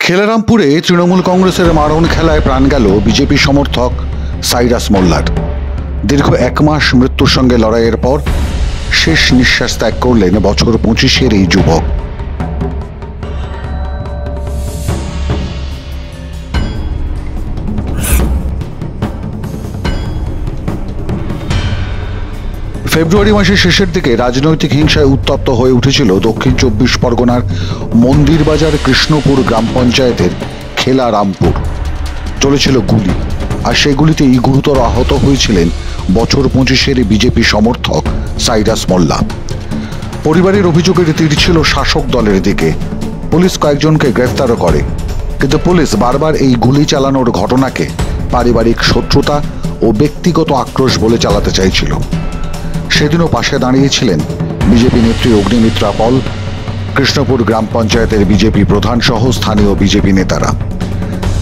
খেলারামপুরে তৃণমূল কংগ্রেসের মারণ খেলায় প্রাণ গেল বিজেপি সমর্থক সাইরাস মোল্লার। দীর্ঘ 1 মাস মৃত্যুর সঙ্গে লড়াইয়ের পর শেষ নিঃশ্বাস ত্যাগ করলেন বছর 25-এর এই যুবক। ফেব্রুয়ারি মাসের শেষের দিকে রাজনৈতিক হিংসায় উত্তপ্ত হয়ে উঠেছিল দক্ষিণ 24 পরগনার মন্দিরবাজার কৃষ্ণপুর গ্রাম পঞ্চায়েতের খেলারামপুর। চলেছিল গুলি, আর সেগুলিতেই গুরুতর আহত হয়েছিলেন বছর 25-এর বিজেপি সমর্থক সাইরাস মোল্লা। পরিবারের অভিযোগের তীর ছিল শাসক দলের দিকে। পুলিশ কয়েকজনকে গ্রেফতারও করে, কিন্তু পুলিশ বারবার এই গুলি চালানোর ঘটনাকে পারিবারিক শত্রুতা ও ব্যক্তিগত আক্রোশ বলে চালাতে চাইছিল। সেদিনও পাশে দাঁড়িয়েছিলেন বিজেপি নেত্রী অগ্নিমিত্রা পল, কৃষ্ণপুর গ্রাম পঞ্চায়েতের বিজেপি প্রধান সহ স্থানীয় বিজেপি নেতারা।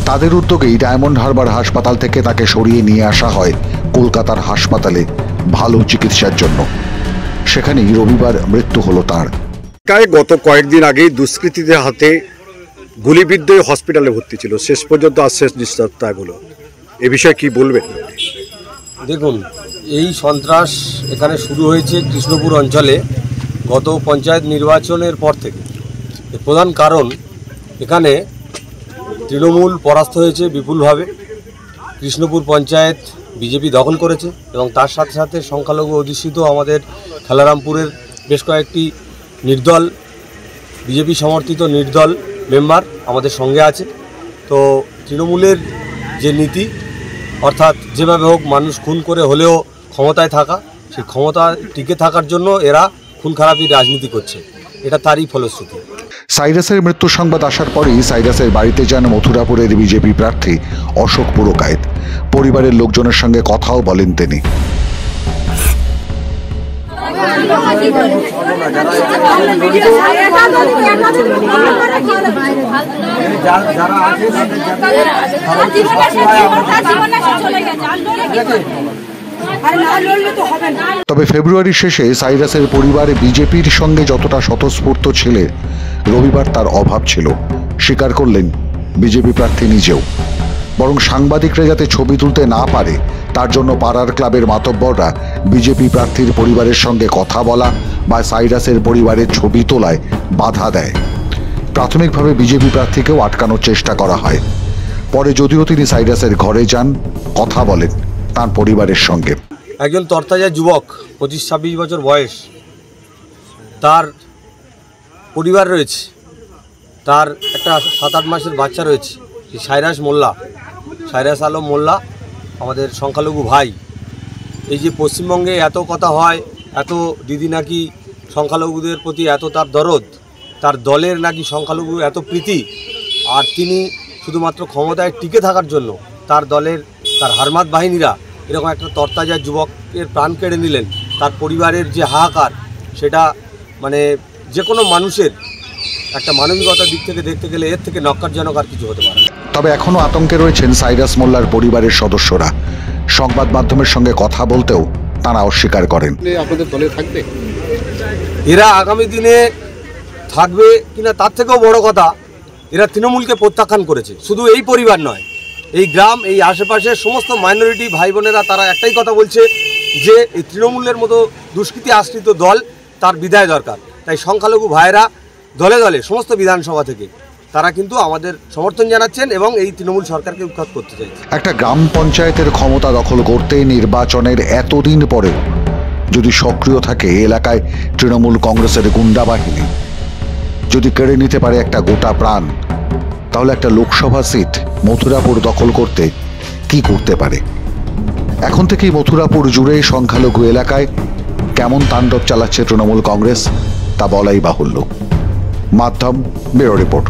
তাদের উদ্যোগেই ডায়মন্ড হারবার হাসপাতাল থেকে তাকে সরিয়ে নিয়ে আসা হয় কলকাতার হাসপাতালে ভালো চিকিৎসার জন্য। সেখানেই রবিবার মৃত্যু হলো তাঁর। গত কয়েকদিন আগেই দুষ্কৃতীদের হাতে গুলিবিদ্ধ হয়ে হসপিটালে ভর্তি ছিল, শেষ পর্যন্ত আর শেষ নিঃশ্বাস ত্যাগ হলো। এ বিষয়ে কি বলবেন? দেখুন, এই সন্ত্রাস এখানে শুরু হয়েছে কৃষ্ণপুর অঞ্চলে গত পঞ্চায়েত নির্বাচনের পর থেকে। এর প্রধান কারণ, এখানে তৃণমূল পরাস্ত হয়েছে বিপুলভাবে। কৃষ্ণপুর পঞ্চায়েত বিজেপি দখল করেছে এবং তার সাথে সাথে সংখ্যালঘু অধ্যুষিত আমাদের খেলারামপুরের বেশ কয়েকটি নির্দল, বিজেপি সমর্থিত নির্দল মেম্বার আমাদের সঙ্গে আছে। তো তৃণমূলের যে নীতি, অর্থাৎ যেভাবে হোক মানুষ খুন করে হলেও ক্ষমতায় থাকা, সেই ক্ষমতা টিকে থাকার জন্য এরা খুন খারাপির রাজনীতি করছে, এটা তারই ফলশ্রুতি। সাইরাসের মৃত্যুর সংবাদ আসার পরেই সাইরাসের বাড়িতে যান মথুরাপুরের বিজেপি প্রার্থী অশোক পুরকায়েত। পরিবারের লোকজনের সঙ্গে কথাও বলেন তিনি। তবে ফেব্রুয়ারির শেষে সাইরাসের পরিবার বিজেপির সঙ্গে যতটা স্বতঃস্ফূর্ত ছিলেন, রবিবার তার অভাব ছিল, স্বীকার করলেন বিজেপি প্রার্থী নিজেও। বরং সাংবাদিকরা যাতে ছবি তুলতে না পারে তার জন্য পাড়ার ক্লাবের মাতব্বররা বিজেপি প্রার্থীর পরিবারের সঙ্গে কথা বলা বা সাইরাসের পরিবারের ছবি তোলায় বাধা দেয়। প্রাথমিকভাবে বিজেপি প্রার্থীকেও আটকানোর চেষ্টা করা হয়। পরে যদিও তিনি সাইরাসের ঘরে যান, কথা বলেন তার পরিবারের সঙ্গে। একজন তরতাজা যুবক, 25-26 বছর বয়স, তার পরিবার রয়েছে, তার একটা 7-8 মাসের বাচ্চা রয়েছে। সাইরাস আলম মোল্লা আমাদের সংখ্যালঘু ভাই। এই যে পশ্চিমবঙ্গে এত কথা হয়, এত দিদি নাকি সংখ্যালঘুদের প্রতি এত তার দরদ, তার দলের নাকি সংখ্যালঘু এত প্রীতি, আর তিনি শুধুমাত্র ক্ষমতায় টিকে থাকার জন্য তার দলের, তার হারমাত বাহিনীরা এরকম একটা তরতাজা যুবকের প্রাণ কেড়ে নিলেন। তার পরিবারের যে হাহাকার, সেটা মানে যে কোনো মানুষের একটা মানবিকতার দিক থেকে দেখতে গেলে এর থেকে নক্কারজনক আর কিছু হতে পারে। তবে এখনও আতঙ্কে রয়েছেন সাইরাস মোল্লার পরিবারের সদস্যরা। সংবাদ মাধ্যমের সঙ্গে কথা বলতেও তারা অস্বীকার করেন। আপনাদের দলে থাকবে? এরা আগামী দিনে থাকবে কিনা তার থেকেও বড় কথা, এরা তৃণমূলকে প্রত্যাখ্যান করেছে। শুধু এই পরিবার নয়, এই গ্রাম, এই আশেপাশের সমস্ত মাইনরিটি ভাই বোনেরা তারা একটাই কথা বলছে যে এই তৃণমূলের মতো দুষ্কৃতী আশ্রিত দল, তার বিদায় দরকার। তাই সংখ্যালঘু ভাইয়েরা দলে দলে সমস্ত বিধানসভা থেকে তারা কিন্তু আমাদের সমর্থন জানাচ্ছেন এবং এই তৃণমূল সরকারকে উৎখাত করতে চাইছে। একটা গ্রাম পঞ্চায়েতের ক্ষমতা দখল করতে নির্বাচনের এতদিন পরেও যদি সক্রিয় থাকে এলাকায় তৃণমূল কংগ্রেসের গুন্ডা বাহিনী, যদি কেড়ে নিতে পারে একটা গোটা প্রাণ, তাহলে একটা লোকসভা সিট মথুরাপুর দখল করতে কি করতে পারে? এখন থেকেই মথুরাপুর জুড়ে সংখ্যালঘু এলাকায় কেমন তাণ্ডব চালাচ্ছে তৃণমূল কংগ্রেস তা বলাই বাহুল্য। মাধ্যম ব্যুরো রিপোর্ট।